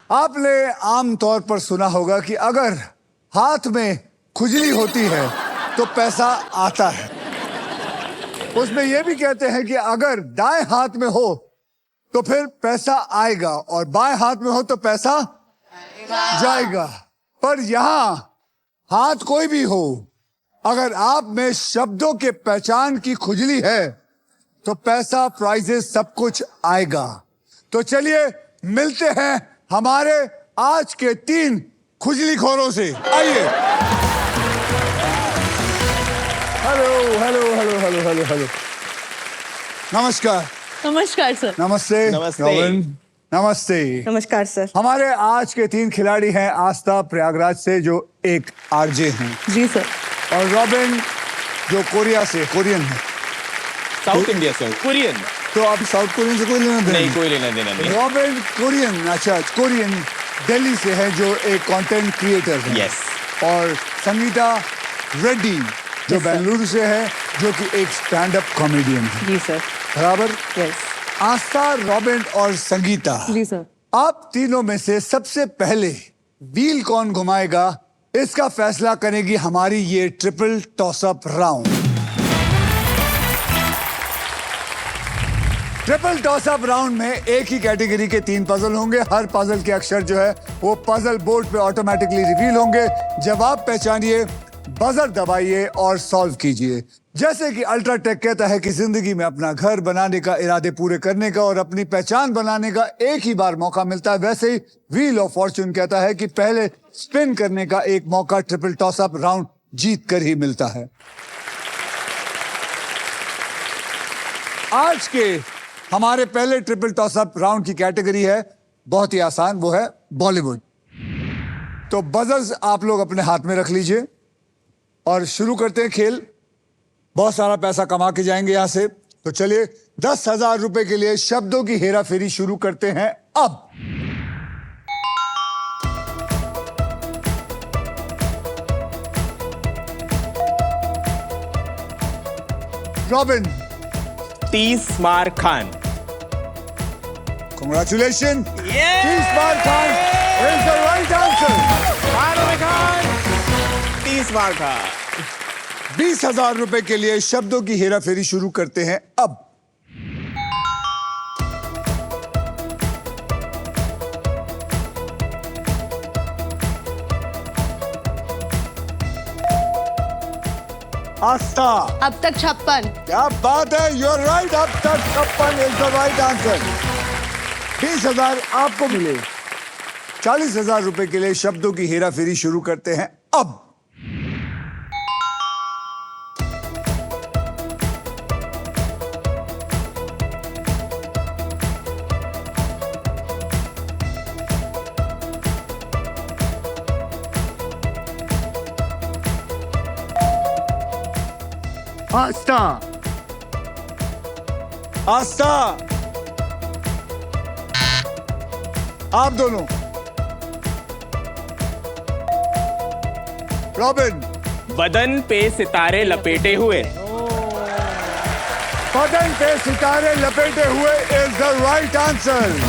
आपने आमतौर पर सुना होगा कि अगर हाथ में खुजली होती है तो पैसा आता है। उसमें यह भी कहते हैं कि अगर दाएं हाथ में हो तो फिर पैसा आएगा और बाएं हाथ में हो तो पैसा जाएगा। पर यहां हाथ कोई भी हो, अगर आप में शब्दों के पहचान की खुजली है तो पैसा, प्राइजेस, सब कुछ आएगा। तो चलिए मिलते हैं हमारे आज के 3 खुजलीखोरों से। आइए। Hello hello hello hello hello hello. नमस्कार। नमस्कार सर। नमस्ते। नमस्ते। रॉबिन, नमस्ते। नमस्कार सर। हमारे आज के 3 खिलाड़ी हैं आस्था प्रयागराज से, जो एक आरजे हैं, जी सर। और रॉबिन जो कोरियन है। साउथ इंडिया से कोरियन। तो आप साउथ कोरियन से कोई लेना देना नहीं, कोई लेना देना नहीं। रॉबिन कोरियन, अच्छा कोरियन दिल्ली से है, जो एक कंटेंट क्रिएटर है। यस। और संगीता रेड्डी जो Yes, sir. बेंगलुरु से है, जो कि एक स्टैंड अप कॉमेडियन है। जी सर। बराबर। यस। आस्था, रॉबिन और संगीता, जी सर। आप तीनों में से सबसे पहले व्हील कौन घुमाएगा, इसका फैसला करेगी हमारी ये triple toss-up round. Triple toss-up round में एक ही कैटेगरी के 3 पजल होंगे। हर पजल के अक्षर जो है वो पजल बोर्ड पे ऑटोमेटिकली रिवील होंगे। जवाब पहचानिए, बजर दबाइए और सॉल्व कीजिए। जैसे कि अल्ट्राटेक कहता है कि जिंदगी में अपना घर बनाने का, इरादे पूरे करने का और अपनी पहचान बनाने का एक ही बार मौका मिलता है, वैसे ही व्हील ऑफ फॉर्च्यून कहता है कि पहले स्पिन करने का एक मौका ट्रिपल टॉसअप राउंड जीत कर ही मिलता है। आज के हमारे पहले ट्रिपल टॉसअप राउंड की कैटेगरी है बहुत ही आसान, वो है बॉलीवुड। तो बजर्स आप लोग अपने हाथ में रख लीजिए और शुरू करते हैं खेल। बहुत सारा पैसा कमा के जाएंगे यहां से। तो चलिए 10,000 रुपए के लिए शब्दों की हेरा फेरी शुरू करते हैं अब। Robin. तीसमार Khan. Congratulations! तीसमार Khan is the right answer. तीसमार Khan. 20,000 रुपए के लिए शब्दों की हेरा फेरी शुरू करते हैं अब। आस्था। अब तक 56। क्या बात है, यूर राइट। अब तक 56 इज द राइट आंसर। 20,000 आपको मिले। 40,000 रुपए के लिए शब्दों की हेरा फेरी शुरू करते हैं अब। आस्था। आस्था। आप दोनों। रॉबिन। बदन पे सितारे लपेटे हुए। बदन पे सितारे लपेटे हुए is the right answer.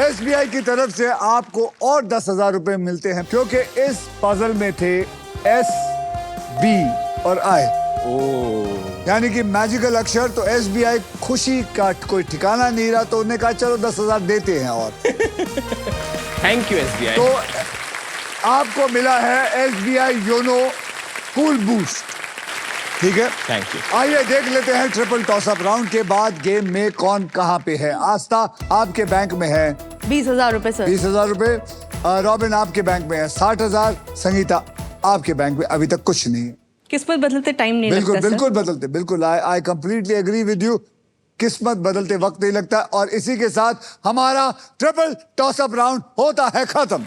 SBI की तरफ से आपको और 10,000 रुपए मिलते हैं, क्योंकि इस पजल में थे एस, बी और आई, यानी कि मैजिकल अक्षर। तो एसबीआई खुशी का कोई ठिकाना नहीं रहा, तो उन्होंने कहा चलो 10,000 देते हैं और थैंक यू एसबीआई। तो आपको मिला है एसबीआई योनो कूल बूस्ट। ठीक है, थैंक यू। आइए देख लेते हैं ट्रिपल टॉसअप राउंड के बाद गेम में कौन कहां पे है। आस्था आपके बैंक में है 20,000 रुपए सर। 20,000 रुपए। रॉबिन आपके बैंक में है 60,000। संगीता आपके बैंक में अभी तक कुछ नहीं है। किस्मत बदलते टाइम नहीं बिल्कुल लगता बिल्कुल बदलते, बिल्कुल। I completely agree with you. किस्मत बदलते वक्त नहीं लगता। और इसी के साथ हमारा ट्रिपल टॉसअप राउंड होता है खत्म।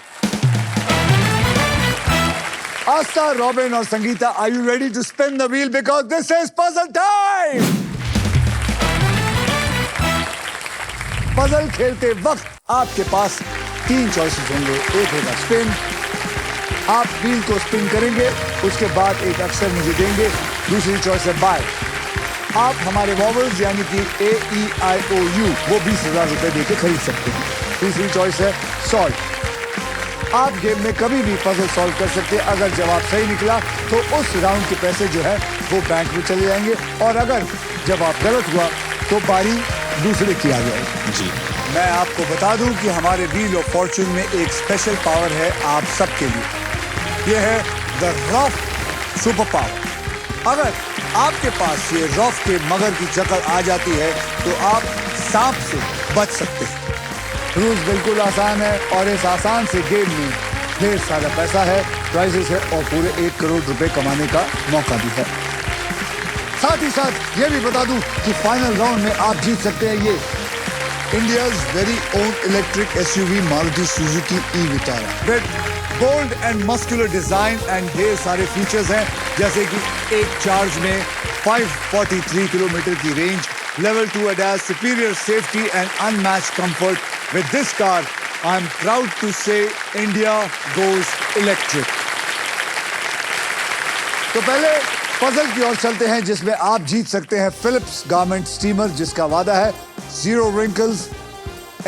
आस्था, रॉबिन और Sangeeta, are you ready to spin the wheel, because this is puzzle time. Puzzle खेलते वक्त आपके पास 3 चॉइसेस होंगे। एक होगा स्पिन, आप व्हील को स्पिन करेंगे, उसके बाद एक अक्षर मुझे देंगे। दूसरी चॉइस है बाय। आप हमारे वॉवल्स यानी कि AEIOU वो 20,000 रुपए देके खरीद सकते हैं। तीसरी चॉइस है सॉल्ट। आप गेम में कभी भी पजल सॉल्व कर सकते हैं। अगर जवाब सही निकला तो उस राउंड के पैसे जो है वो बैंक में चले जाएंगे, और अगर जवाब गलत हुआ तो बारी दूसरे की आ जाएगी। जी। मैं आपको बता दूं कि हमारे व्हील ऑफ फॉर्च्यून में एक स्पेशल पावर है आप सबके लिए। यह है द रॉफ सुपर पावर। अगर आपके पास ये रॉफ के मगर की शक्ल आ जाती है तो आप सांप से बच सकते हैं। रूल्स बिल्कुल आसान है और इस आसान से गेम में ढेर सारा पैसा है, प्राइजेस है और पूरे 1 करोड़ रुपए कमाने का मौका भी है। साथ ही साथ ये भी बता दूं कि फाइनल राउंड में आप जीत सकते हैं ये India's very own electric SUV Maruti Suzuki e-Vitara with bold and muscular design and ढेर सारे फीचर्स हैं, जैसे कि एक चार्ज में 543 किलोमीटर की range, level 2 ADAS, superior safety and unmatched comfort. With this car, I'm proud to say India goes electric. तो पहले पजल की ओर चलते हैं जिसमें आप जीत सकते हैं फिलिप्स गारमेंट स्टीमर, जिसका वादा है 0 wrinkles,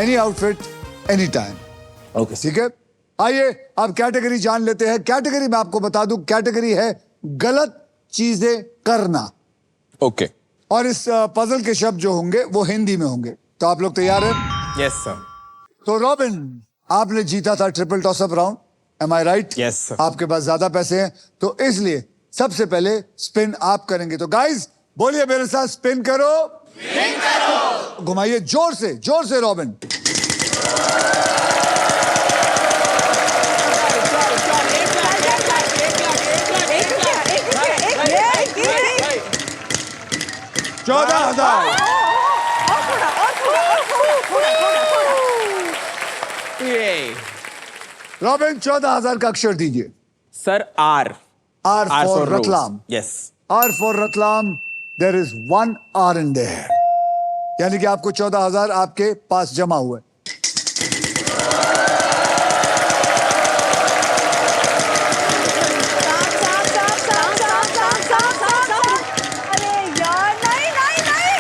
any outfit, any time. Okay. ठीक है, आइए अब कैटेगरी जान लेते हैं। कैटेगरी में आपको बता दूं, कैटेगरी है गलत चीजें करना। ओके। और इस पजल के शब्द जो होंगे वो हिंदी में होंगे। तो आप लोग तैयार हैं? Yes sir. तो रॉबिन, आपने जीता था ट्रिपल टॉसअप राउंड, एम आई राइट? Yes, sir. आपके पास ज्यादा पैसे हैं तो इसलिए सबसे पहले स्पिन आप करेंगे। तो गाइस बोलिए मेरे साथ, स्पिन करो। घुमाइए जोर से रॉबिन। चौदह हजार। ये रॉबिन 14,000 का अक्षर दीजिए। Sir R. R for Ratlam. Yes. R for Ratlam, there is 1 R in there। यानी कि आपको 14,000 आपके पास जमा हुए। अरे यार, नहीं नहीं नहीं।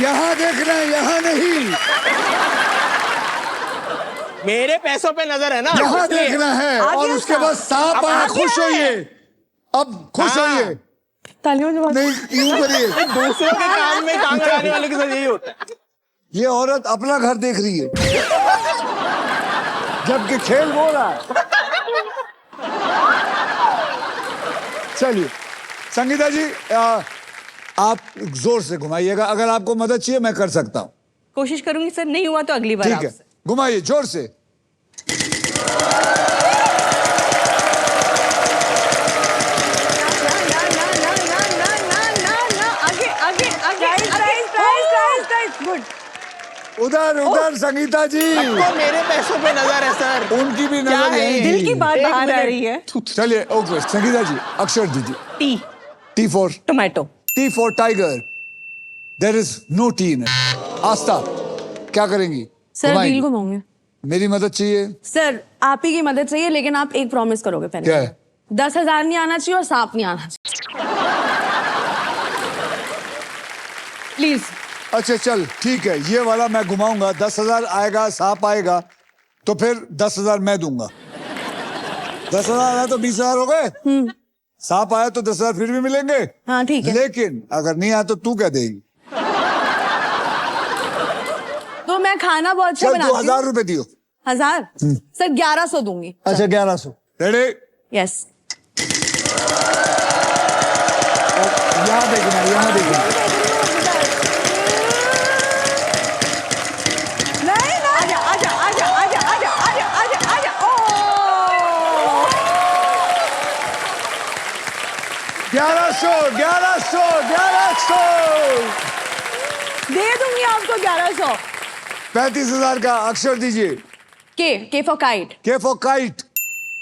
यहां देखना, यहां नहीं, मेरे पैसों पे नजर है ना, यहां इसलिए। देखना है। आ और गया उसके सांप। बाद सांप अब आया, आ खुश गया होइए। है। अब खुश हाँ। होइए, तालियों जमा। नहीं यूं करिए। दूसरों के काम में काम लगाने वाले के साथ यही होता है। ये औरत अपना घर देख रही है जबकि खेल हो रहा है। चलिए संगीता जी, आप जोर से घुमाइएगा। अगर आपको मदद चाहिए मैं कर सकता हूं। कोशिश करूंगी सर, नहीं हुआ तो अगली बार ठीक है, आपसे। घुमाइए जोर से। गुड। उधर उधर संगीता जी, सबको मेरे पैसों पे नजर है सर। उनकी भी क्या नजर है है। ये? दिल की बात एक बाहर आ मिनट। रही है। चलिए ओके, संगीता जी अक्षर दीजिए। T. T for tomato. T for tiger. There is no T in it. आस्था क्या करेंगी? सर घुमाएंगी? व्हील घुमाऊंगे। मेरी मदद चाहिए। सर आप ही की मदद चाहिए, लेकिन आप एक प्रॉमिस करोगे पहले। क्या है? 10,000 नहीं आना चाहिए और सांप नहीं आना चाहिए। प्लीज। अच्छा चल ठीक है, ये वाला मैं घुमाऊंगा। 10,000 आएगा, सांप आएगा तो फिर 10,000 मैं दूंगा। 10,000 आया तो 20,000 हो गए। सांप आया तो 10,000 फिर भी मिलेंगे। हाँ ठीक है। लेकिन अगर नहीं आया तो तू क्या देगी? तो मैं खाना बहुत अच्छा चल बनाती हूँ। 2,000 रुपए दियो। 1000? सर 1100 दूंगी। अच्छा 1100। रेडी? यस। यहाँ देखना, यहाँ देखना। नहीं नहीं। आजा आजा आजा आजा आजा आजा आजा आजा। ओ 1100 1100 1100। दे दूंगी आपको 1100। 35,000 का अक्षर दीजिए। के for kite. K for kite.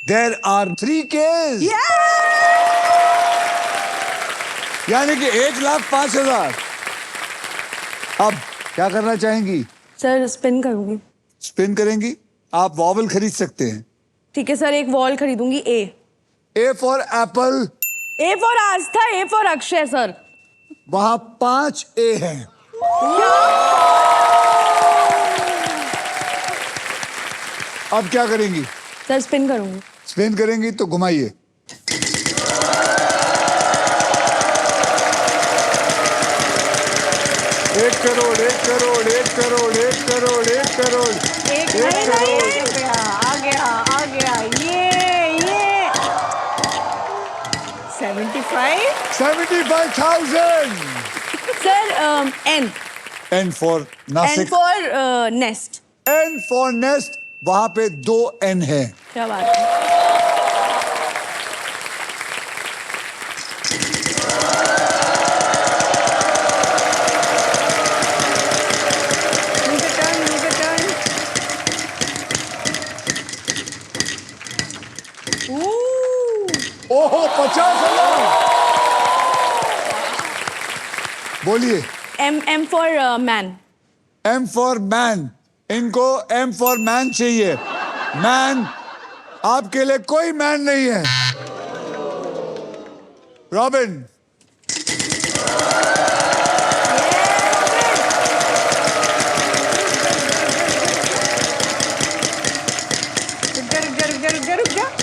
There are 3 Ks. यानी कि 1,05,000। अब क्या करना चाहेंगी? सर स्पिन करूंगी। स्पिन करेंगी? आप वॉवल खरीद सकते हैं। ठीक है सर, एक वॉल खरीदूंगी। A for apple. A for Astha, A for Akshay sir. वहां 5 ए हैं। अब क्या करेंगी? सर स्पिन करूंगी। स्पिन करेंगी तो घुमाइए। एक करोड़, 1 करोड़, 1 करोड़, 1 करोड़, 1 करोड़, एक 1 करोड़। आ गया ये 75। 75,000। Sir N N for N Nashik. For nest. N for nest. वहां पे 2 एन है। क्या बात है। ओहो 50,000। बोलिए। M for man. M for man. इनको एम फॉर मैन चाहिए। मैन, आपके लिए कोई मैन नहीं है। रॉबिन।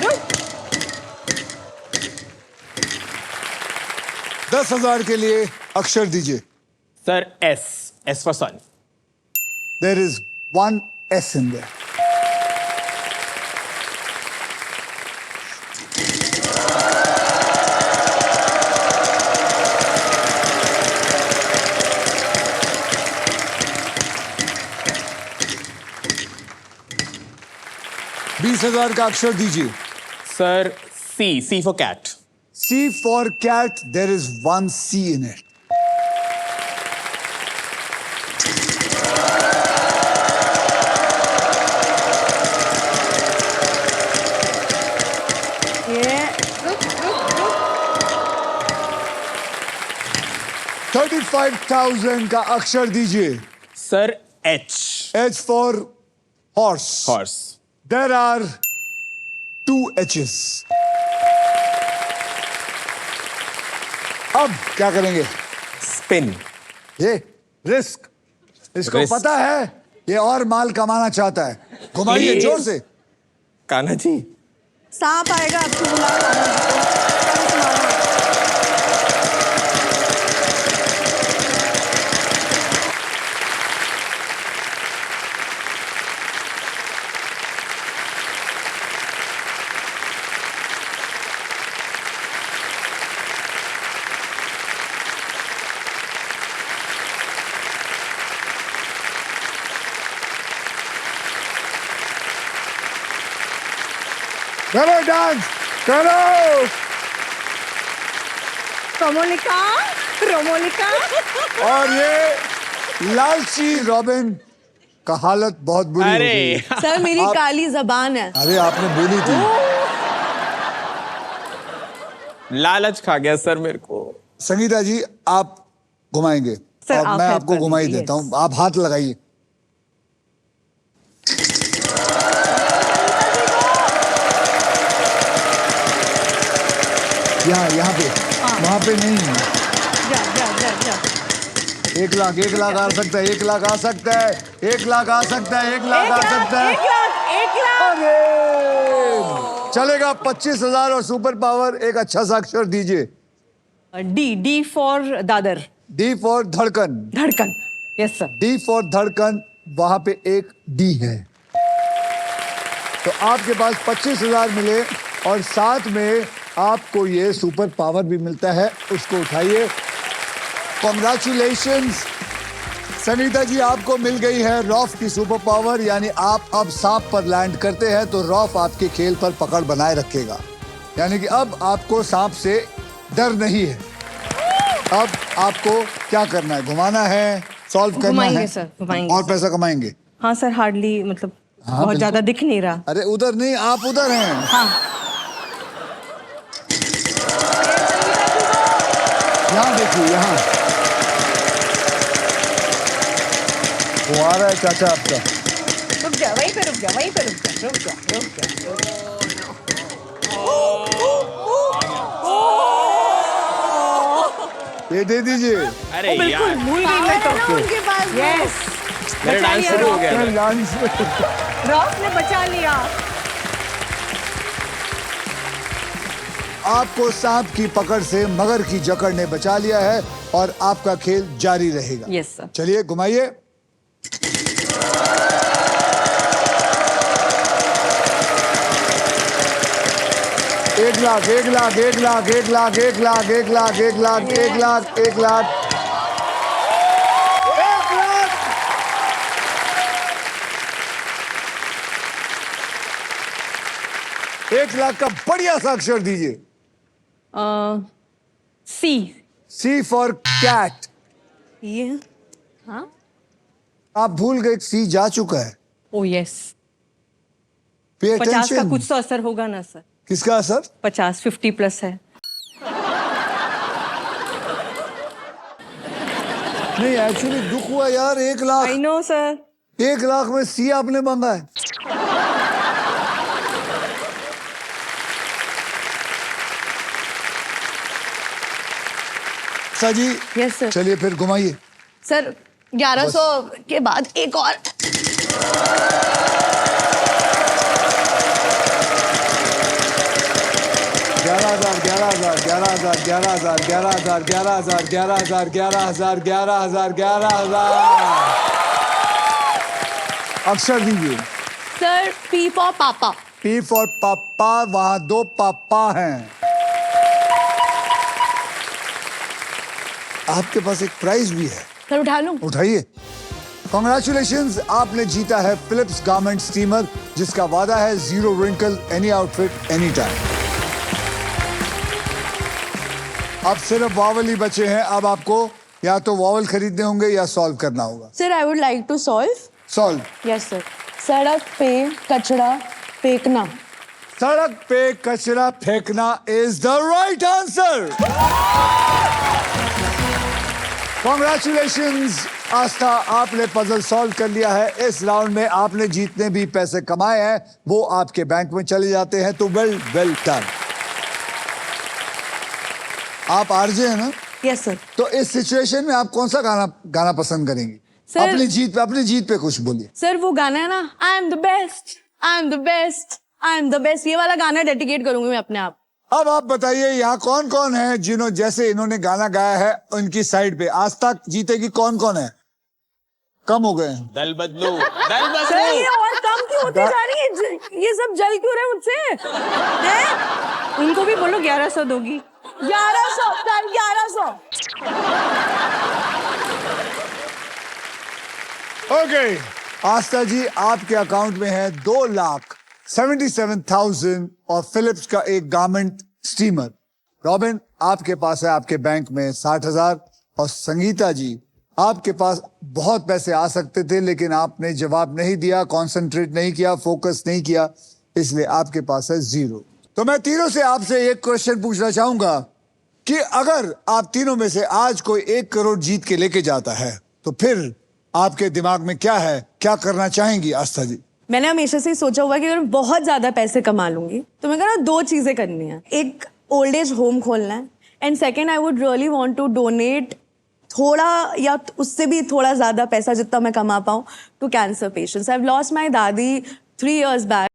रुक। 10,000 के लिए अक्षर दीजिए। Sir S for sun. There is 1 S in there. $20,000 का अक्षर दीजिए। Sir C for cat. C for cat. There is 1 C in it. ये 35,000 का अक्षर दीजिए। Sir H H for horse. Horse. There are 2 H's. अब क्या करेंगे? स्पिन। ये रिस्क। इसको रिस्क। पता है ये और माल कमाना चाहता है। घुमाइए Please. जोर से। कान्हा जी। सांप आएगा आपको बुला। करो डांस करो। रोमोलिका। और ये लालची रॉबिन का हालत बहुत बुरी हो अरे गई है। सर मेरी आप- काली जबान है। अरे आपने बोली थी। लालच खा गया सर मेरे को। संगीता जी आप घुमाएंगे सर, और आप मैं help आपको कर घुमाई दीजिए, देता हूँ। आप हाथ लगाइए। यहाँ पे वहां पे नहीं है। जा। 1 लाख आ सकता है। 1 लाख आ सकता है। 1 लाख आ सकता है। 1 लाख आ सकता है। 1 लाख। अरे चलेगा। 25,000 और सुपर पावर। एक अच्छा सा अक्षर दीजिए। D for Dadar. D for धड़कन। धड़कन। Yes sir. डी फॉर धड़कन। वहां पे एक डी है। तो आपके पास 25,000 मिले और साथ में आपको ये सुपर पावर भी मिलता है। उसको उठाइए। कॉन्ग्रेचुलेशंस सनीता जी, आपको मिल गई है रॉफ की सुपर पावर। यानी आप अब सांप पर लैंड करते हैं तो रॉफ आपके खेल पर पकड़ बनाए रखेगा। यानी कि अब आपको सांप से डर नहीं है। अब आपको क्या करना है? घुमाना है, सॉल्व करना घुमाएंगे है सर, घुमाएंगे और सर। पैसा कमाएंगे। हाँ सर, हार्डली मतलब हाँ, बहुत बिल्कुल। ज्यादा दिख नहीं रहा। अरे उधर नहीं, आप उधर हैं। हाँ। यहाँ देखिए, यहाँ वो आ रहा है चाचा आपका। रुक जा, वहीं पे रुक जा, वहीं पे रुक जा, रुक जा, रुक जा। ये दे दीजिए। अरे बिल्कुल यार, भूल गई मैं तो। उनके पास यस, मेरा बचा डांस लिया शुरू हो रॉक गया ने। था। रॉक ने बचा लिया। आपको सांप की पकड़ से मगर की जकड़ ने बचा लिया है और आपका खेल जारी रहेगा। Yes sir. चलिए घुमाइए। एक लाख, एक लाख, एक लाख, एक लाख, एक लाख, एक लाख, एक लाख, एक लाख, एक लाख, 1 लाख। एक लाख का बढ़िया सा अक्षर दीजिए। सी। सी फॉर कैट। ये हाँ, आप भूल गए, सी जा चुका है। ओ यस। पे 50 का अटेंशन। कुछ तो असर होगा ना सर। किसका असर? 50, 50 प्लस है। नहीं, एक्चुअली दुख हुआ यार। 1 lakh, I know sir. 1 lakh में सी आपने मांगा है। सर जी, यस सर। चलिए फिर घुमाइए। सर 1100 के बाद एक और। 11,000, 11,000, 11,000, 11,000, 11,000, 11,000, 11,000, 11,000, 11,000, 11,000। अक्षर दीजिए। सर पी फॉर पापा। पी फॉर पापा। वहां 2 पापा हैं। आपके पास एक प्राइज भी है, सर उठा लूं? उठाइए। कॉन्ग्रेचुलेशंस, आपने जीता है फिलिप्स गारमेंट स्टीमर, जिसका वादा है 0 wrinkle, any outfit, any time. अब सिर्फ वॉवल ही बचे हैं। अब आपको या तो वॉवल खरीदने होंगे या सॉल्व करना होगा। Sir I would like to solve. Solve. Yes sir. सड़क पे कचरा फेंकना। सड़क पे कचरा फेंकना is the right answer. Congratulations Astha, आपने पजल सॉल्व कर लिया है। इस राउंड में आपने जितने भी पैसे कमाए हैं वो आपके बैंक में चले जाते हैं, तो वेल डन। आप आरजे हैं ना? Yes sir. तो इस सिचुएशन में आप कौन सा गाना पसंद करेंगे? सर- अपनी जीत पे कुछ बोलिए। सर वो गाना है ना, I am the best, I am the best, I am the best, ये वाला गाना डेडिकेट करूंगी मैं अपने आप। अब आप बताइए, यहाँ कौन कौन है जिन्होंने जैसे इन्होंने गाना गाया है उनकी साइड पे आज तक जीतेगी? कौन कौन है? कम हो गए हैं। दल बदलो, दल सर ये बदलो। और कम क्यों होती जा रही है? ये सब जल क्यों रहे मुझसे हैं? उनको भी बोलो 1100 दोगी। 1100 सर, 1100। ओके, आस्था जी, आपके अकाउंट में है 2,77,000 और फिलिप्स का एक गारमेंट स्टीमर। रॉबिन, आपके पास है आपके बैंक में 60,000 और संगीता जी, आपके पास बहुत पैसे आ सकते थे लेकिन आपने जवाब नहीं दिया, कंसंट्रेट नहीं किया, फोकस नहीं किया, इसलिए आपके पास है 0। तो मैं तीनों से आपसे एक क्वेश्चन पूछना चाहूंगा कि अगर आप तीनों में से आज कोई 1 करोड़ जीत के लेके जाता है तो फिर आपके दिमाग में क्या है, क्या करना चाहेंगी आस्था जी? मैंने हमेशा से ही सोचा हुआ है कि अगर मैं बहुत ज्यादा पैसे कमा लूंगी तो मैं कहना 2 चीजें करनी है। एक ओल्ड एज होम खोलना है and second I would really want to donate थोड़ा या उससे भी थोड़ा ज्यादा पैसा जितना मैं कमा पाऊं to cancer patients. I have lost my dadi 3 years back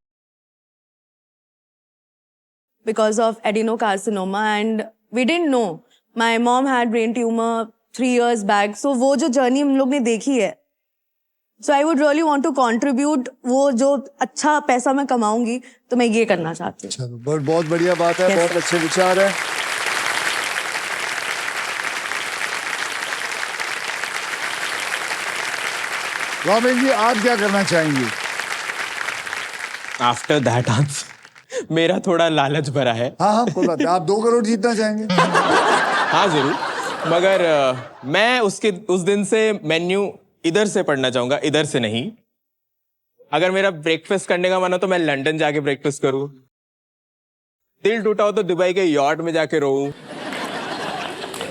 because of adenocarcinoma and we didn't know. My mom had brain tumor 3 years back. So वो जो जर्नी हम लोग ने देखी है, so I would really want to contribute। वो जो अच्छा पैसा मैं कमाऊंगी तो मैं ये करना चाहती हूँ। चलो, बहुत बढ़िया बात है। Yes, बहुत sir. अच्छे विचार है। रॉबिन जी, आप क्या करना चाहेंगे? आफ्टर दैट आंसर मेरा थोड़ा लालच भरा है। हाँ हाँ, कोई बात नहीं। आप 2 करोड़ जीतना चाहेंगे? हाँ जरूर, मगर मैं उस दिन से मेन्यू इधर से पढ़ना चाहूंगा, इधर से नहीं। अगर मेरा ब्रेकफास्ट करने का मन हो तो मैं लंदन जाके ब्रेकफास्ट करूं, दिल टूटा हो तो दुबई के यॉट में जाके रहूं,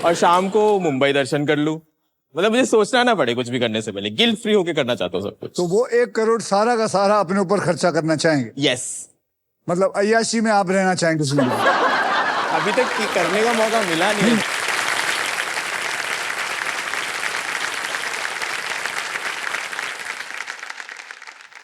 और शाम को मुंबई दर्शन कर लूं। मतलब मुझे सोचना ना पड़े कुछ भी करने से पहले, गिल्ट फ्री होके करना चाहता हूँ सब कुछ। तो वो 1 करोड़ सारा का सारा अपने ऊपर खर्चा करना चाहेंगे? यस। मतलब अय्याशी में आप रहना चाहेंगे जिंदगी? अभी तक करने का मौका मिला नहीं।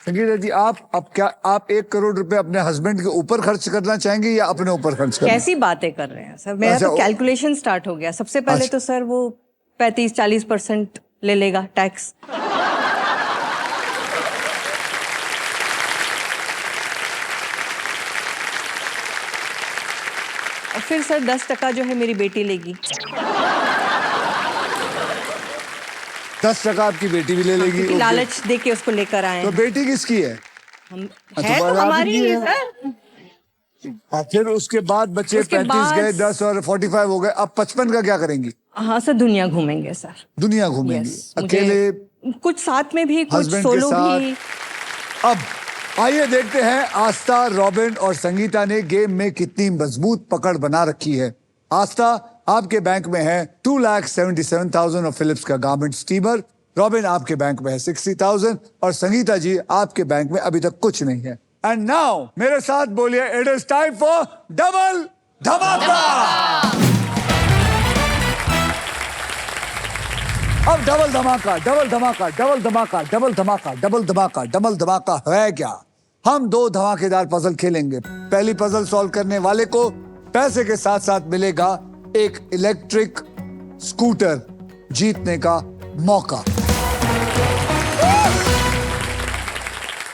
संगीता जी, आप 1 करोड़ रुपए अपने हस्बैंड के ऊपर खर्च करना चाहेंगे या अपने ऊपर खर्च करना? कैसी बातें कर रहे हैं सर, मेरा अच्छा, तो कैलकुलेशन स्टार्ट हो गया। सबसे पहले अच्छा। तो सर वो 35-40% ले लेगा टैक्स। और फिर सर 10% जो है मेरी बेटी लेगी। 10% आपकी बेटी भी ले लेगी? क्योंकि ओके। लालच दे के उसको लेकर आए तो हैं। बेटी किसकी है? हम तो है तो बात हमारी आपकी ही है। है सर। हाँ, फिर उसके बाद बच्चे उसके 35 बाद- गए, 10 और 45 हो गए। अब 55 का क्या करेंगी? हाँ सर, दुनिया घूमेंगे सर। दुनिया घूमेंगी यस, अकेले? कुछ साथ में भी, कुछ हस्बैंड के सोलो साथ? भी। अब आइए देखते हैं आस्था, रॉबिन और संगीता ने गेम में कितनी मजबूत पकड़ बना रखी है। आस्था, आपके बैंक में है 2,77,000 और फिलिप्स का गारमेंट स्टीमर। रॉबिन, आपके बैंक में है 60,000 और संगीता जी, आपके बैंक में अभी तक कुछ नहीं है। एंड नाउ मेरे साथ बोलिए, it is time for double धमाका। अब डबल धमाका, डबल धमाका, डबल धमाका, डबल धमाका, डबल धमाका, डबल धमाका है क्या? हम 2 धमाकेदार पजल खेलेंगे। पहली पजल सॉल्व करने वाले को पैसे के साथ साथ मिलेगा एक इलेक्ट्रिक स्कूटर जीतने का मौका।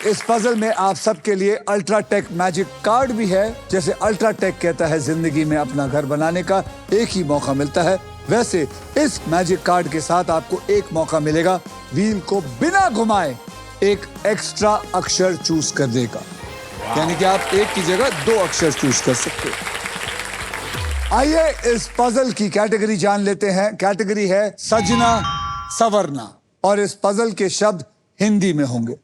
इस पजल में आप सबके लिए अल्ट्राटेक मैजिक कार्ड भी है। जैसे अल्ट्राटेक कहता है जिंदगी में अपना घर बनाने का एक ही मौका मिलता है, वैसे इस मैजिक कार्ड के साथ आपको एक मौका मिलेगा व्हील को बिना घुमाए एक एक्स्ट्रा अक्षर चूज कर देगा। यानी कि आप एक की जगह 2 अक्षर चूज कर सकते हैं। आइए इस पजल की कैटेगरी जान लेते हैं। कैटेगरी है सजना सवरना और इस पजल के शब्द हिंदी में होंगे।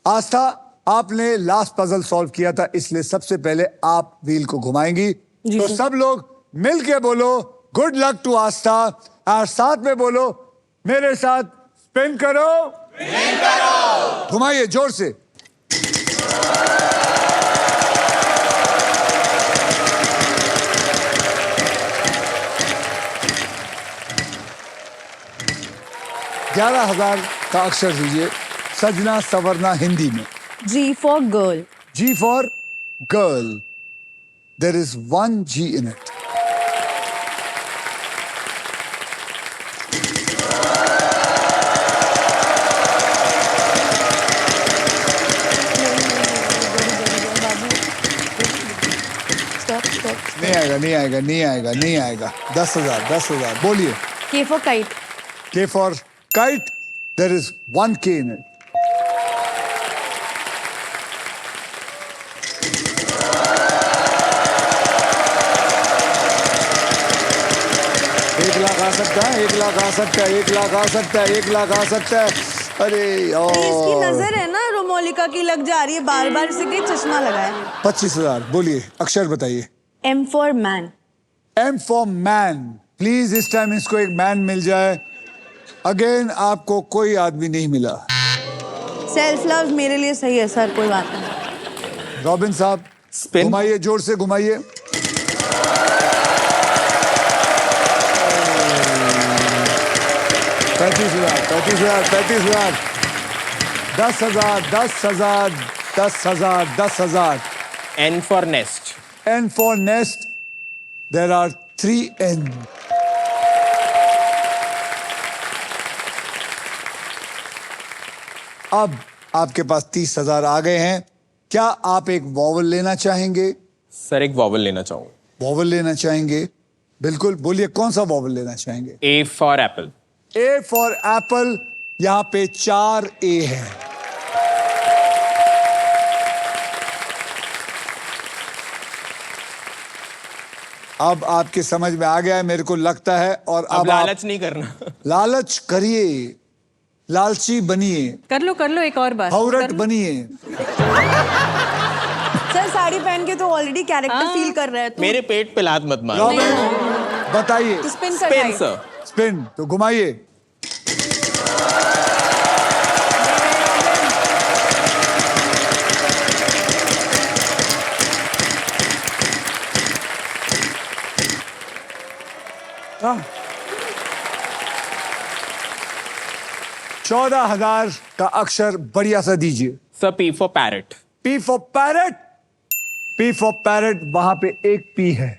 आस्था, आपने लास्ट पजल सॉल्व किया था, इसलिए सबसे पहले आप व्हील को घुमाएंगी। तो सब लोग मिलके बोलो गुड लक टू आस्था और साथ में बोलो मेरे साथ स्पिन करो। घुमाइए जोर से। $11,000 का अक्षर दीजिए सजना सवरना हिंदी में। G for girl. G for girl. There is 1 G in it. Stop. नहीं आएगा, नहीं आएगा, नहीं आएगा, नहीं आएगा। 10,000, 10,000 बोलिए। K for kite. K for kite. There is 1 K in it. $1,00,000 आ सकता है, 1,00,000 आ सकता है, 1,00,000 आ सकता है, 1,00,000 आ सकता है। अरे इसकी नजर है ना रोमोलिका की लग जा रही है, बार बार से के चश्मा लगाए। 25,000 बोलिए, अक्षर बताइए। M for man. M for man. Please इस टाइम इसको एक मैन मिल जाए। अगेन आपको कोई आदमी नहीं मिला। सेल्फ लव मेरे लिए सही है सर, कोई बात नहीं। रॉबिन साहब, Spin. घुमाइए, जोर से घुमाइए। $35,000, $35,000, $10,000, $10,000, $10,000, $10,000. N for nest. N for nest. There are 3 N. अब आपके पास 30,000 आ गए हैं। क्या आप एक वॉवल लेना चाहेंगे? सर एक वॉवल लेना चाहूंगा। वॉवल लेना चाहेंगे? बिल्कुल, बोलिए कौन सा वॉवल लेना चाहेंगे? A for apple. A for Apple. यहां पे 4 A है। अब आपके समझ में आ गया है मेरे को लगता है। और अब अब लालच नहीं करना। आप लालच करिए, लालची बनिए, कर लो एक और बार। हौरट कर लो। बनिए। सर साड़ी पहन के तो ऑलरेडी कैरेक्टर फील कर रहा है तो मेरे पेट पे लात मत मारो। रॉबिन, बताइए। Spin spin sir. स्पिन तो घुमाइए। हाँ। 14,000 का अक्षर बढ़िया सा दीजिए। Sir P for parrot. P for parrot. P for parrot, वहां पे एक पी है।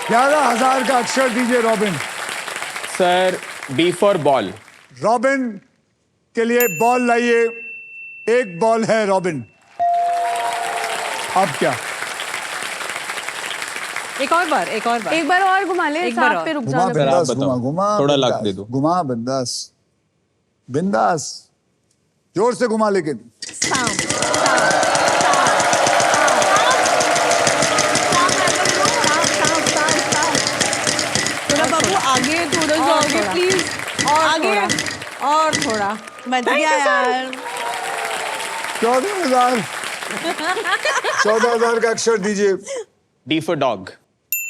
$11,000 का अक्षर दीजिए Robin. Sir B for ball. Robin के लिए बॉल लाइए। एक बॉल है रॉबिन। अब क्या? एक और बार एक बार और घुमा ले, एक बार साथ और। पे रुक घुमा जाना। बिंदास, बताओ। घुमा घुमा थोड़ा बिंदास, लक दे दो। घुमा बिंदास बिंदास, जोर से घुमा लेकिन। थोड़ा बाबू आगे, थोड़ा सा और आगे थोड़ा। प्लीज। और आगे थोड़ा, और थोड़ा। बच गया यार। 14,000। 14,000 का अक्षर दीजिए। D for dog.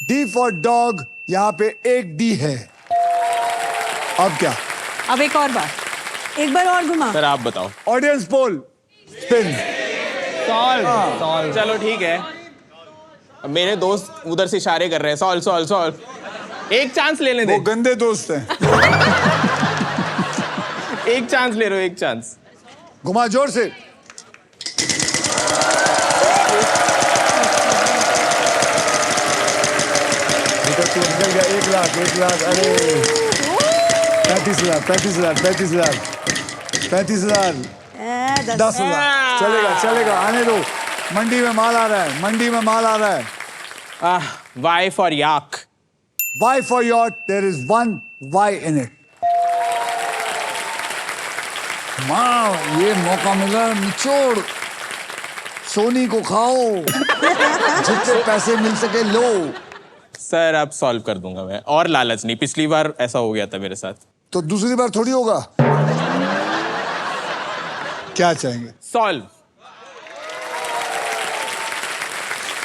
D for dog, यहाँ पे एक डी है। अब क्या? अब एक और बार। एक बार और घुमा। सर आप बताओ। Audience poll. स्पिन। चलो ठीक है। अब मेरे दोस्त उधर से इशारे कर रहे हैं, सॉल्व सॉल्व सॉल्व। एक चांस लेने दे। वो गंदे दोस्त हैं। एक चांस ले रहे हो, एक चांस। घुमा जोर से। तो निकल गया। 1 लाख, 1 लाख। अरे 35,000, 35,000, 35,000, 35,000, 10,000। चलेगा चलेगा, आने दो। मंडी में माल आ रहा है, मंडी में माल आ रहा है। Y for yak. Y for yacht, there is one Y in it. माँ, ये मौका मिला, निचोड़। सोनी को खाओ। जितने पैसे मिल सके लो। सर अब सॉल्व कर दूंगा मैं, और लालच नहीं। पिछली बार ऐसा हो गया था मेरे साथ। तो दूसरी बार थोड़ी होगा। क्या चाहेंगे? सॉल्व।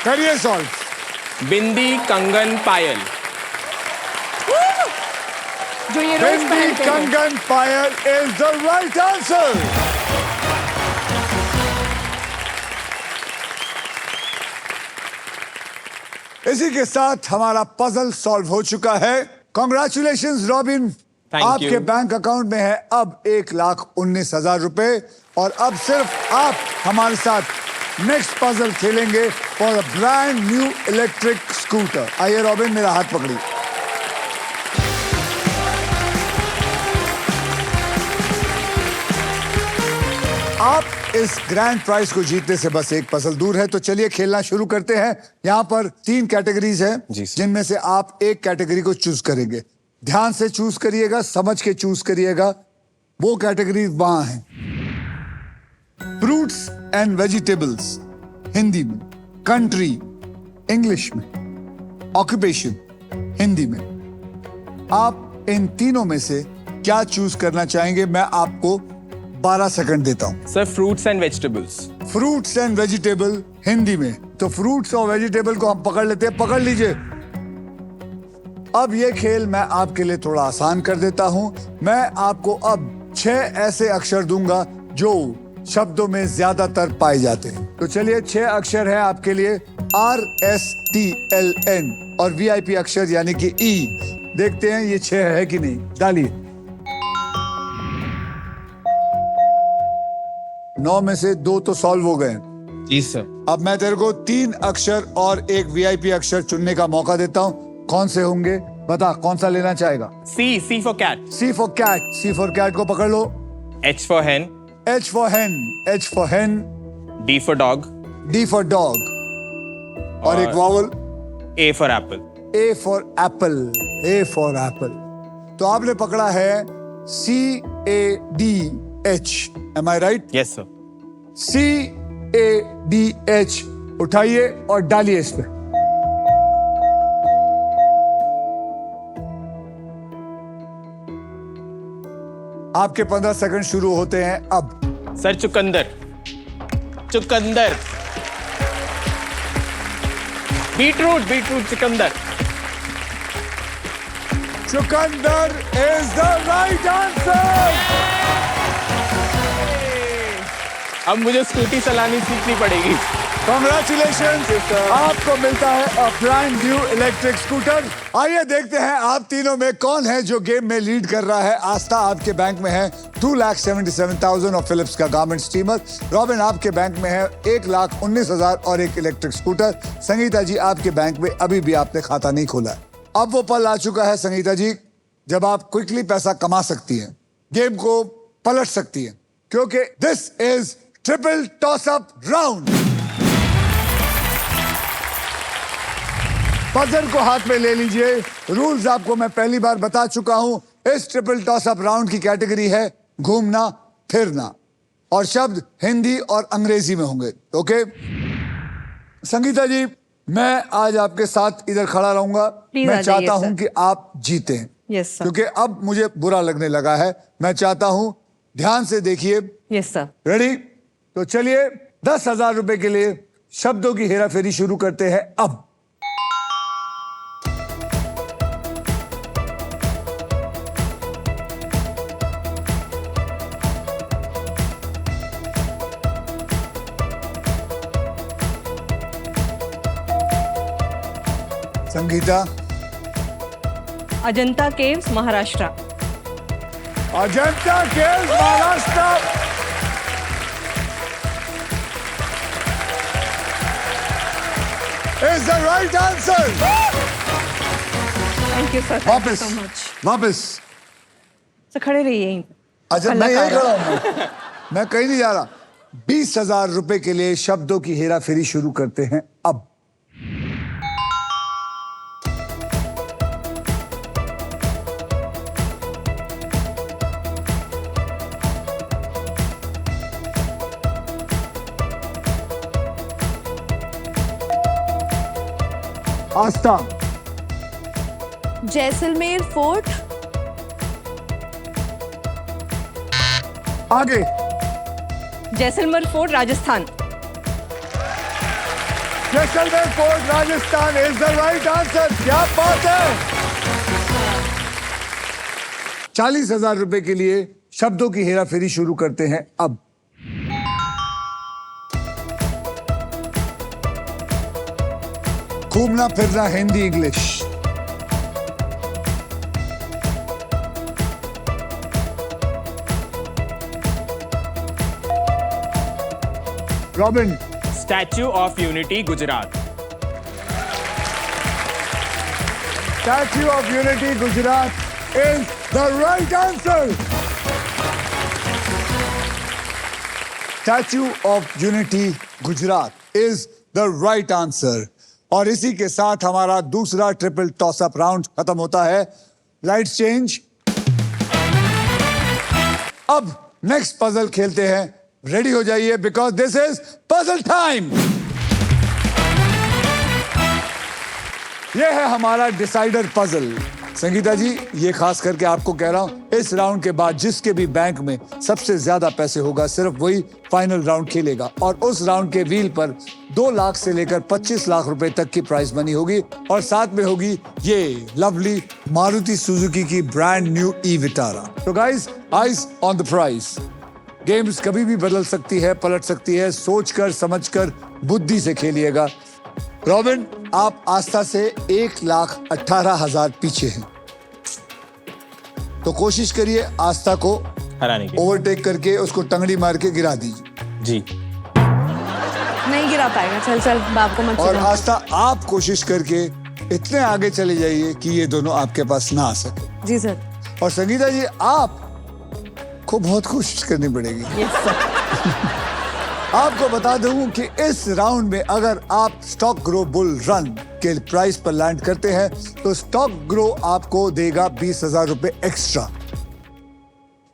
करिए सॉल्व। बिंदी कंगन पायल। जो ये रोज बिंदी पहनते हैं। कंगन पायल इज द राइट आंसर। इसी के साथ हमारा पजल सॉल्व हो चुका है। Congratulations robin. Thank आपके you. बैंक अकाउंट में है अब 1,19,000 रुपए। और अब सिर्फ आप हमारे साथ नेक्स्ट पजल खेलेंगे for a brand new electric scooter. आइए रॉबिन, मेरा हाथ पकड़िए। आप इस ग्रैंड प्राइज को जीतने से बस एक पजल दूर है। तो चलिए खेलना शुरू करते हैं। यहाँ पर 3 कैटेगरीज हैं, जी सर। जिनमें से आप एक कैटेगरी को चूज करेंगे। ध्यान से चूज करिएगा, समझ के चूज करिएगा। वो कैटेगरी वहां है। फ्रूट्स एंड वेजिटेबल्स हिंदी में, कंट्री इंग्लिश में, ऑक्यूपेशन हिंदी में। आप इन तीनों में से क्या चूज करना चाहेंगे? मैं आपको 12 सेकंड देता हूं। Sir fruits and vegetables. Fruits and vegetable Hindi में, तो फ्रूट्स और वेजिटेबल को हम पकड़ लेते हैं। पकड़ लीजिए। अब ये खेल मैं आपके लिए थोड़ा आसान कर देता हूं। मैं आपको अब 6 ऐसे अक्षर दूंगा जो शब्दों में ज्यादातर पाए जाते हैं। तो चलिए 6 अक्षर है आपके लिए, RSTLN और VIP अक्षर यानी कि E। देखते हैं ये 6 है कि नहीं। डालिए। 9 में से 2 तो सॉल्व हो गए। जी सर। अब मैं तेरे को 3 अक्षर और एक VIP अक्षर चुनने का मौका देता हूं। कौन से होंगे बता, कौन सा लेना चाहेगा? C for cat. C for cat. C for cat को पकड़ लो। H for hen। H for hen। H for hen। D for dog. D for dog. और एक vowel. A for apple. A for apple. A for apple. तो आपने पकड़ा है CADH। Am I right? Yes sir. CADH उठाइए और डालिए इस पे। आपके 15 सेकंड शुरू होते हैं अब। सर चुकंदर, चुकंदर, बीटरूट, बीटरूट, चुकंदर। चुकंदर इज द राइट आंसर। अब मुझे स्कूटी चलानी सीखनी पड़ेगी। Congratulations, आपको मिलता है a brand new electric scooter. आइए देखते हैं आप तीनों में कौन है जो गेम में लीड कर रहा है। आस्था आपके बैंक में है 2,77,000 और फिलिप्स का गारमेंट स्टीमर। रॉबिन आपके बैंक में है 1,19,000 और एक इलेक्ट्रिक स्कूटर। संगीता जी आपके बैंक में अभी भी आपने खाता नहीं खोला है। अब वो पल आ चुका है संगीता जी जब आप क्विकली पैसा कमा सकती हैं, गेम को पलट सकती हैं, क्योंकि this is triple toss up round. Puzzle को हाथ में ले लीजिए। रूल्स आपको मैं पहली बार बता चुका हूं। इस ट्रिपल टॉस अप राउंड की कैटेगरी है घूमना फिरना और शब्द हिंदी और अंग्रेजी में होंगे। ओके संगीता जी, मैं आज आपके साथ इधर खड़ा रहूंगा। Please मैं आ जाइए, चाहता हूं सर। कि आप जीते, यस सर, क्योंकि अब मुझे बुरा लगने लगा है। मैं चाहता हूं ध्यान से देखिए। Yes sir. रेडी? तो चलिए 10,000 रुपए के लिए शब्दों की हेराफेरी शुरू करते हैं अब। Sangeeta. Ajanta caves Maharashtra. Ajanta caves Maharashtra is the right answer. Thank you sir, वापस सो मच। वापस। सर खड़े रहिए यहीं पे। अच्छा मैं यही कलाकार। खड़ा हूं, मैं कहीं नहीं जा रहा। 20,000 रुपए के लिए शब्दों की हेराफेरी शुरू करते हैं अब। आस्था। जैसलमेर फोर्ट। आगे। Jaisalmer fort Rajasthan. Jaisalmer fort Rajasthan is the right answer. क्या बात है। 40,000 रुपए के लिए शब्दों की हेराफेरी शुरू करते हैं अब। घूमना फिरना Hindi English. Robin. Statue of unity, Gujarat. Statue of unity Gujarat is the right answer. Statue of unity Gujarat is the right answer. और इसी के साथ हमारा दूसरा ट्रिपल टॉस अप राउंड खत्म होता है। Lights change. अब नेक्स्ट पजल खेलते हैं। रेडी हो जाइए because this is puzzle time. यह है हमारा डिसाइडर पजल। संगीता जी, ये खास करके आपको कह रहा हूं, इस राउंड के बाद जिसके भी बैंक में सबसे ज्यादा पैसे होगा सिर्फ वही फाइनल राउंड खेलेगा। और उस राउंड के व्हील पर 2 लाख से लेकर 25 लाख रुपए तक की प्राइस मनी होगी और साथ में होगी ये लवली मारुति सुजुकी की ब्रांड न्यू ई विटारा। तो guys, eyes on the price. Games कभी भी बदल सकती है, पलट सकती है। सोचकर समझकर बुद्धि से खेलिएगा। रॉबिन, आप आस्था से 1,18,000 पीछे हैं, तो कोशिश करिए आस्था को हराने की। ओवरटेक करके उसको टंगड़ी मार के गिरा दीजिए। जी। नहीं गिरा पाएगा। चल चल, बाप को मत और चिढ़ा। आस्था, आप कोशिश करके इतने आगे चले जाइए कि ये दोनों आपके पास ना आ सके। जी सर। और संगीता जी, आप को बहुत कोशिश करनी पड़ेगी। Yes sir. आपको बता दूं कि इस राउंड में अगर आप स्टॉक ग्रो बुल रन के प्राइस पर लैंड करते हैं तो स्टॉक ग्रो आपको देगा 20,000 रुपए एक्स्ट्रा।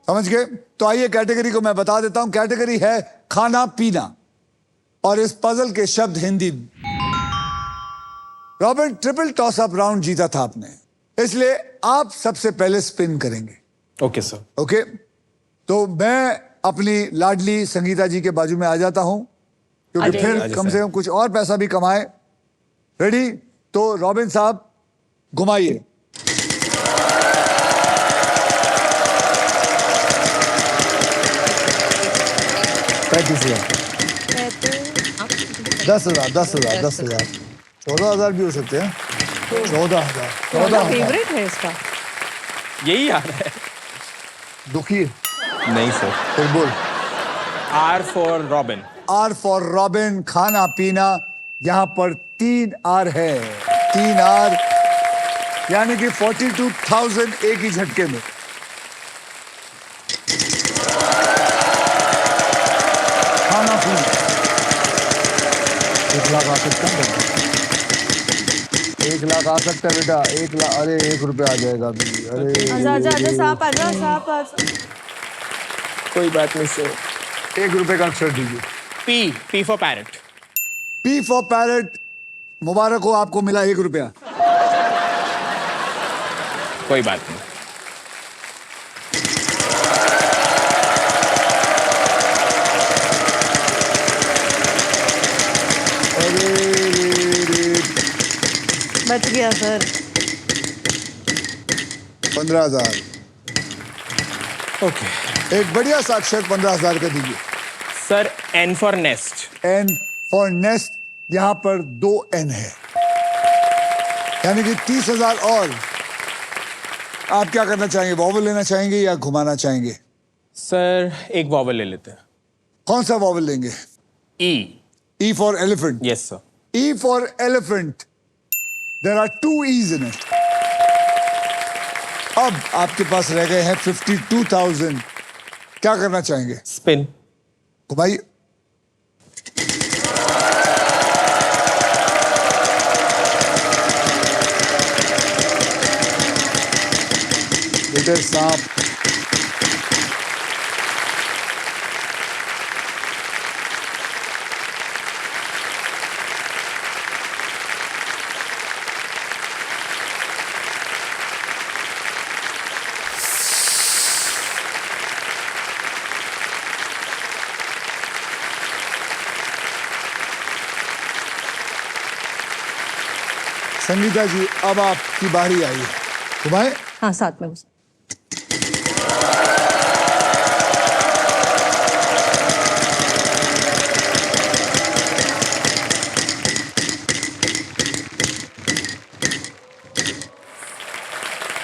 समझ गए? तो आइए कैटेगरी को मैं बता देता हूं। कैटेगरी है खाना पीना और इस पजल के शब्द Hindi. Robin, triple toss up round जीता था आपने, इसलिए आप सबसे पहले स्पिन करेंगे। Okay sir. ओके, तो मैं अपनी लाडली संगीता जी के बाजू में आ जाता हूं, क्योंकि आ जाइए। फिर कम से कम कुछ और पैसा भी कमाए। रेडी? तो रॉबिन साहब घुमाइए। पैंतीस हजार, 10,000, 10,000, 10,000, 14,000 भी हो सकते हैं। 14,000, 14,000। फेवरेट है इसका। यही आ रहा है। दुखी है? नहीं सर। फिर बोल। R for Robin. R for Robin. खाना पीना, यहां पर 3 आर है। 3 आर यानी कि 42,000 एक ही झटके में। खाना पीना 1 लाख आ सकता है बेटा। 1 लाख आ सकता है बेटा। 1 लाख, अरे 1 रुपया आ जाएगा अभी। अरे आजा आजा आजा साहब आजा साहब आजा। कोई बात नहीं सर। 1 रुपए का अक्षर दीजिए। P for parrot. P for parrot. मुबारक हो, आपको मिला 1 रुपया। कोई बात नहीं। बच गया सर। 15,000। ओके एक बढ़िया सा अक्षर 15,000 का दीजिए। Sir, N for nest. N for nest, यहां पर 2 एन है, यानी कि 30,000 और। आप क्या करना चाहेंगे? वॉवल लेना चाहेंगे या घुमाना चाहेंगे? सर, एक वॉवल ले लेते हैं। कौन सा वॉवल लेंगे? E. E for elephant. Yes sir. E for elephant. There are 2 Es in it. अब आपके पास रह गए हैं 52,000। क्या करना चाहेंगे? स्पिन। घुमाइए। बेटे सांप। संगीता जी, अब आपकी बारी आई है। घुमाए। हाँ, साथ में घुस।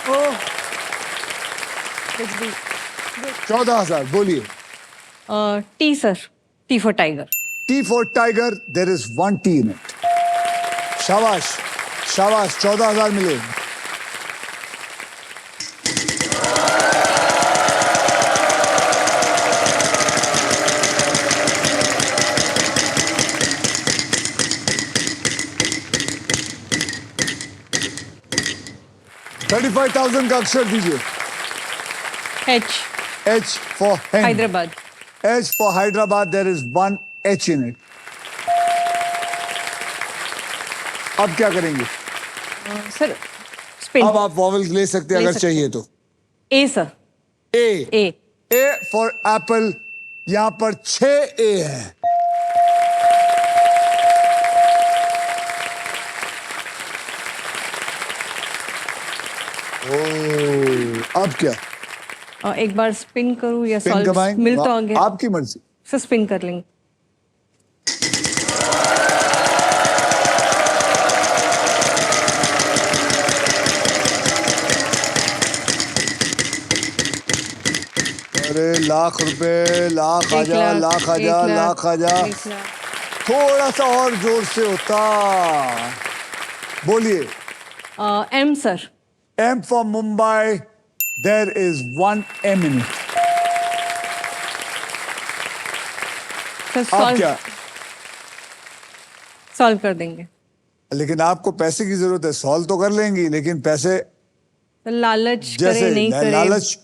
ओह 14,000। बोलिए। T sir. T for tiger. T for tiger. There is 1 T in it. शाबाश शाबाश। 14,000 मिले। $35,000 का अक्षर दीजिए। H. H for hen. Hyderabad. H for Hyderabad. There is 1 H in it. अब क्या करेंगे? Sir, spin. अब आप वॉवल ले सकते हैं ले अगर सकते चाहिए तो। A sir. A. A. A for apple. यहां पर 6 A है। ओह, अब क्या? एक बार स्पिन करूँ या पिन सॉल्व कमाएंगे? मिल तो आ गया। आपकी मर्जी। सर, स्पिन कर लेंगे। अरे लाख रुपए। लाख आ 1 जा, लाख, लाख आ 1 जा, लाख, लाख आ जा। 1 लाख। थोड़ा सा और जोर से होता। बोलिए। M sir. M for Mumbai. There is 1 M in it. Sir, अब क्या? सॉल्व कर देंगे। लेकिन आपको पैसे की जरूरत है। सॉल्व तो कर लेंगी, लेकिन पैसे लालच जैसे करे नहीं करे। लालच।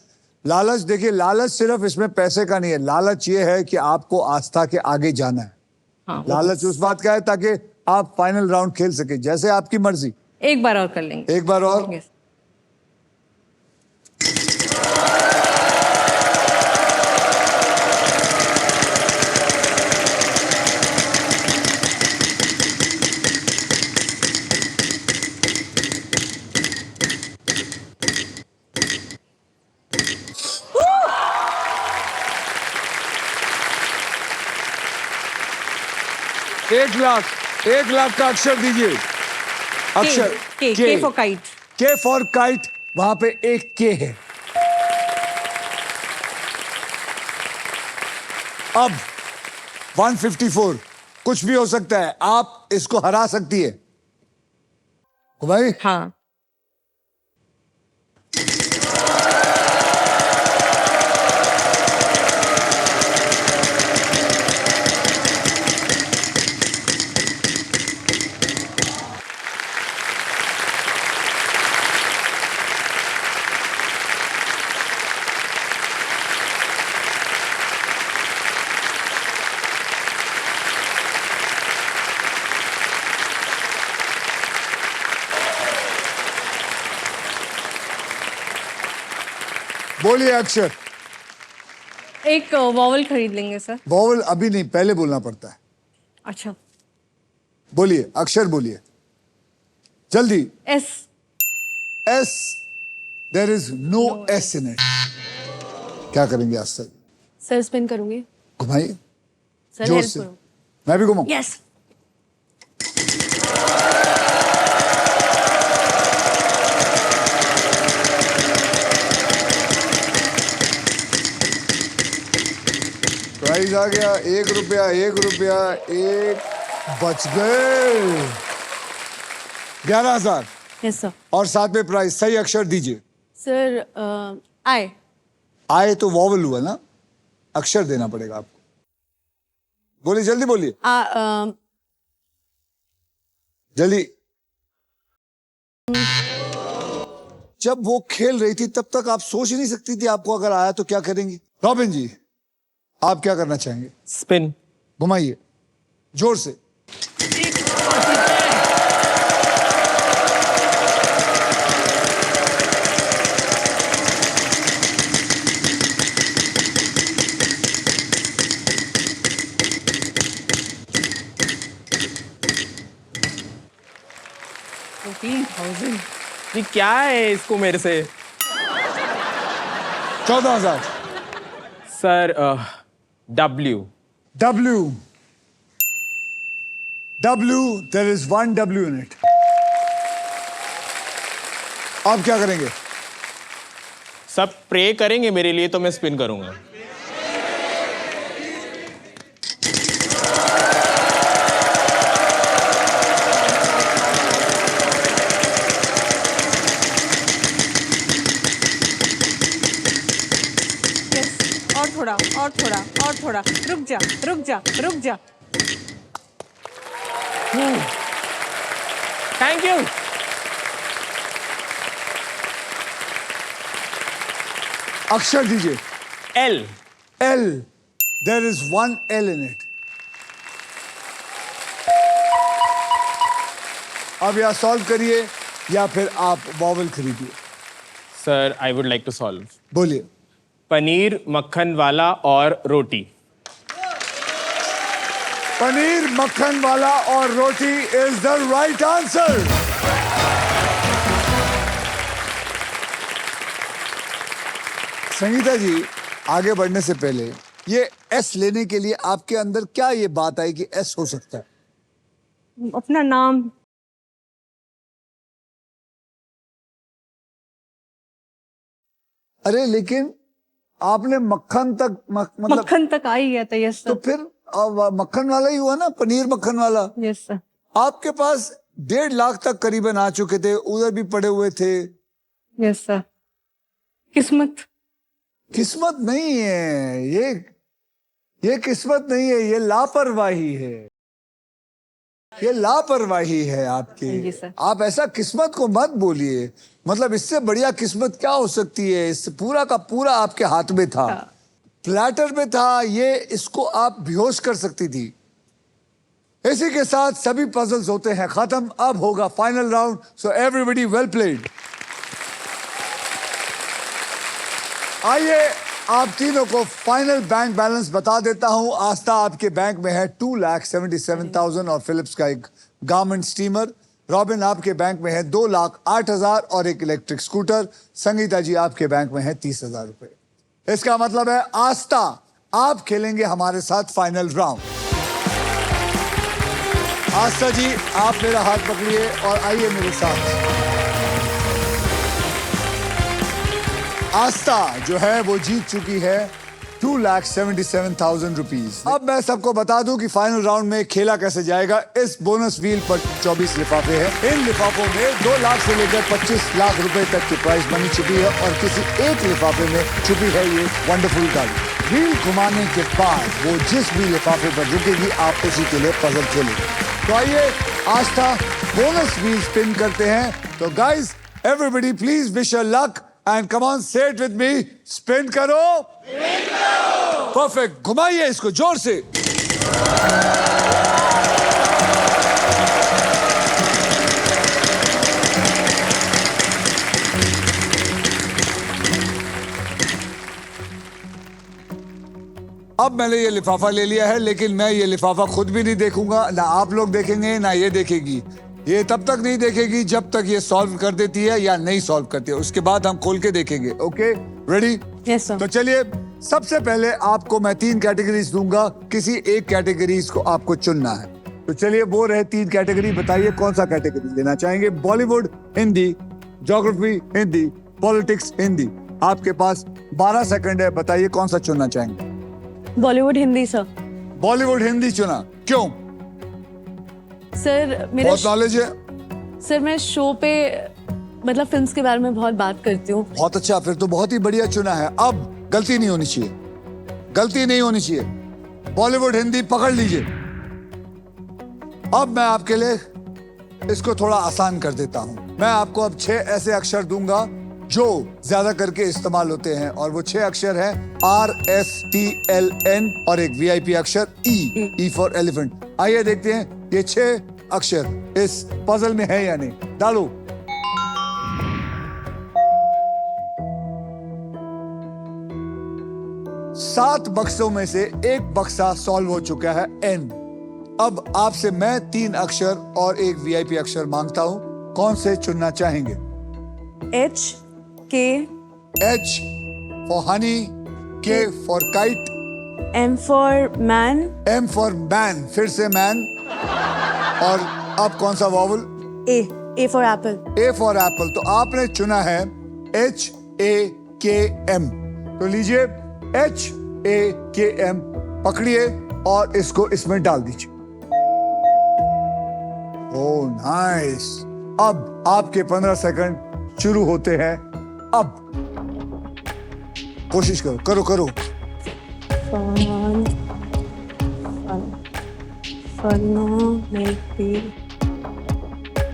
लालच देखिए, लालच सिर्फ इसमें पैसे का नहीं है। लालच ये है कि आपको आस्था के आगे जाना है। हाँ, वो लालच उस बात का है ताकि आप फाइनल राउंड खेल सके। जैसे आपकी मर्जी। एक बार और कर लेंगे। एक बार और। Yes. 1 लाख का अक्षर दीजिए। अक्षर K for kite. के फॉर काइट, वहां पे एक के है। अब 154, कुछ भी हो सकता है, आप इसको हरा सकती है भाई। हाँ, बोलिए अक्षर। एक वॉवल खरीद लेंगे सर। वॉवल अभी नहीं, पहले बोलना पड़ता है। अच्छा, बोलिए अक्षर, बोलिए जल्दी। S. S, there is no S in it. क्या करेंगे आज तक? सर स्पिन करूंगी। घुमाइए सर जोर हेल्प से। करो। मैं भी घुमाऊं? Yes. प्राइज आ गया। 1 रुपया, 1 रुपया, 1 बच गए। 11,000 यस सर। और साथ में प्राइज। सही अक्षर दीजिए। Sir I. आए तो वॉवल हुआ ना, अक्षर देना पड़ेगा आपको। बोलिए जल्दी, बोलिए जल्दी। जब वो खेल रही थी तब तक आप सोच नहीं सकती थी आपको अगर आया तो क्या करेंगी? रॉबिन जी, आप क्या करना चाहेंगे? स्पिन। घुमाइए जोर से। ये क्या है इसको मेरे से? 14,000। Sir W। W, there is 1 W in it. आप क्या करेंगे? सब प्रे करेंगे मेरे लिए तो मैं स्पिन करूंगा। और थोड़ा, और थोड़ा, और थोड़ा। रुक जा, रुक जा, रुक जा। Thank you. अक्षर दीजिए। L। L, there is 1 L in it. अब या सॉल्व करिए या फिर आप वॉवल खरीदिए। Sir I would like to solve. बोलिए। पनीर मक्खन वाला और रोटी। पनीर मक्खन वाला और रोटी is the right answer. Sangeeta ji, आगे बढ़ने से पहले ये एस लेने के लिए आपके अंदर क्या ये बात आई कि एस हो सकता है? अपना नाम। अरे लेकिन आपने मक्खन तक मतलब मक्खन तक आ ही गया था। यस तो सर। फिर मक्खन वाला ही हुआ ना, पनीर मक्खन वाला। Yes sir. आपके पास 1.5 लाख तक करीबन आ चुके थे, उधर भी पड़े हुए थे। Yes sir. किस्मत। किस्मत नहीं है ये किस्मत नहीं है, ये लापरवाही है। ये लापरवाही है जी आपकी। सर। आप ऐसा किस्मत को मत बोलिए। मतलब इससे बढ़िया किस्मत क्या हो सकती है? इससे पूरा का पूरा आपके हाथ में था, प्लेटर में था, ये इसको आप बेहोश कर सकती थी। इसी के साथ सभी पजल्स होते हैं खत्म। अब होगा final round, so everybody well played. आइए आप तीनों को फाइनल बैंक बैलेंस बता देता हूं। आस्था आपके बैंक में है 2,77,000 और फिलिप्स का एक गारमेंट स्टीमर। रॉबिन आपके बैंक में है 2,08,000 और एक इलेक्ट्रिक स्कूटर। संगीता जी आपके बैंक में है 30,000 रुपए। इसका मतलब है आस्था आप खेलेंगे हमारे साथ फाइनल राउंड। आस्था जी, आप मेरा हाथ पकड़िए और आइए मेरे साथ। आस्था जो है वो जीत चुकी है 2,77,000 रुपीज। अब मैं सबको बता दूं कि फाइनल राउंड में खेला कैसे जाएगा। इस बोनस व्हील पर 24 लिफाफे हैं। इन लिफाफों में 2 लाख से लेकर 25 लाख रुपए तक की प्राइस मनी छुपी है और किसी एक लिफाफे में छुपी है ये वंडरफुल गाड़ी। व्हील घुमाने के बाद वो जिस भी लिफाफे पर रुकेगी आप उसी के लिए पजल खेलेंगे। तो आइए आस्था बोनस व्हील स्पिन करते हैं। तो guys everybody please wish your luck and come on से इट विद मी। स्पिन करो। परफेक्ट, घुमाइए इसको जोर से। अब मैंने ये लिफाफा ले लिया है, लेकिन मैं ये लिफाफा खुद भी नहीं देखूंगा, ना आप लोग देखेंगे ना ये देखेगी। ये तब तक नहीं देखेगी जब तक ये सॉल्व कर देती है या नहीं सॉल्व करती है, उसके बाद हम खोल के देखेंगे। Okay, ready? Yes sir. तो चलिए, सबसे पहले आपको मैं 3 कैटेगरीज दूंगा, किसी एक कैटेगरीज को आपको चुनना है। तो चलिए, वो रहे 3 कैटेगरी, बताइए कौन सा कैटेगरी लेना चाहेंगे। Bollywood Hindi, geography Hindi, politics Hindi. आपके पास 12 सेकंड है, बताइए कौन सा चुनना चाहेंगे। बॉलीवुड हिंदी सर। बॉलीवुड हिंदी चुना, क्यों? सर मेरे बहुत नॉलेज है। सर मैं शो पे मतलब फिल्म्स के बारे में बहुत बात करती हूँ। बहुत अच्छा, फिर तो बहुत ही बढ़िया चुना है। अब गलती नहीं होनी चाहिए, गलती नहीं होनी चाहिए। बॉलीवुड हिंदी पकड़ लीजिए। अब मैं आपके लिए इसको थोड़ा आसान कर देता हूं। मैं आपको अब 6 ऐसे अक्षर दूंगा जो ज्यादा करके इस्तेमाल होते हैं, और वो 6 अक्षर हैं RSTLN और एक VIP अक्षर E फॉर एलिफेंट। आइए देखते हैं ये 6 अक्षर इस पजल में है या नहीं। डालो। सात बक्सों में से एक बक्सा सॉल्व हो चुका है, N। अब आपसे मैं 3 अक्षर और एक VIP अक्षर मांगता हूं, कौन से चुनना चाहेंगे? H K H for Honey, K for kite, M for man, M for man, फिर से मैन, और अब कौन सा vowel? A for apple। A for apple. तो आपने चुना है HAKM। तो लीजिए HAKM, पकड़िए और इसको इसमें डाल दीजिए। Oh nice. अब आपके 15 सेकंड शुरू होते हैं। अब कोशिश करो, करो करो।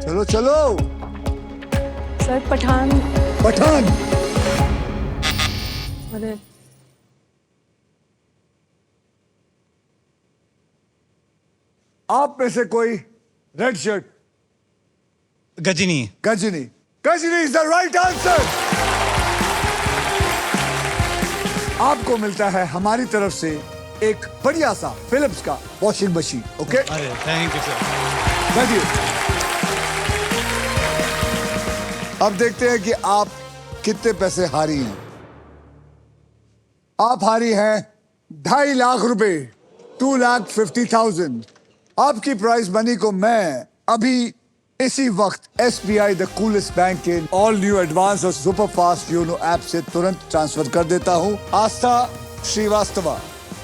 चलो चलो। सर पठान। पठान। अरे आप में से कोई red shirt? Ghajini. Ghajini. Ghajini is the right answer. आपको मिलता है हमारी तरफ से एक बढ़िया सा फिलिप्स का वॉशिंग मशीन। ओके, अरे थैंक यू सर। बैठिए। अब देखते हैं कि आप कितने पैसे हारी हैं। आप हारी हैं 2.5 लाख रुपए, 2,50,000। आपकी प्राइज मनी को मैं अभी इसी वक्त SBI द कूलेस्ट बैंक के ऑल न्यू एडवांस और सुपर फास्ट योनो ऐप से तुरंत ट्रांसफर कर देता हूं। आस्था श्रीवास्तवा,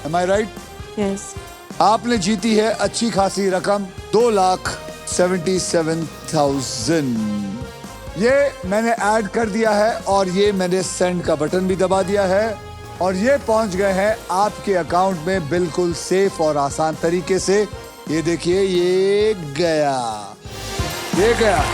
एम आई राइट? यस। आपने जीती है अच्छी खासी रकम, 2,77,000। ये मैंने ऐड कर दिया है और ये मैंने सेंड का बटन भी दबा दिया है, और ये पहुंच गए हैं आपके अकाउंट में बिल्कुल सेफ और आसान तरीके से। ये देखिए, ये गया, ये गया।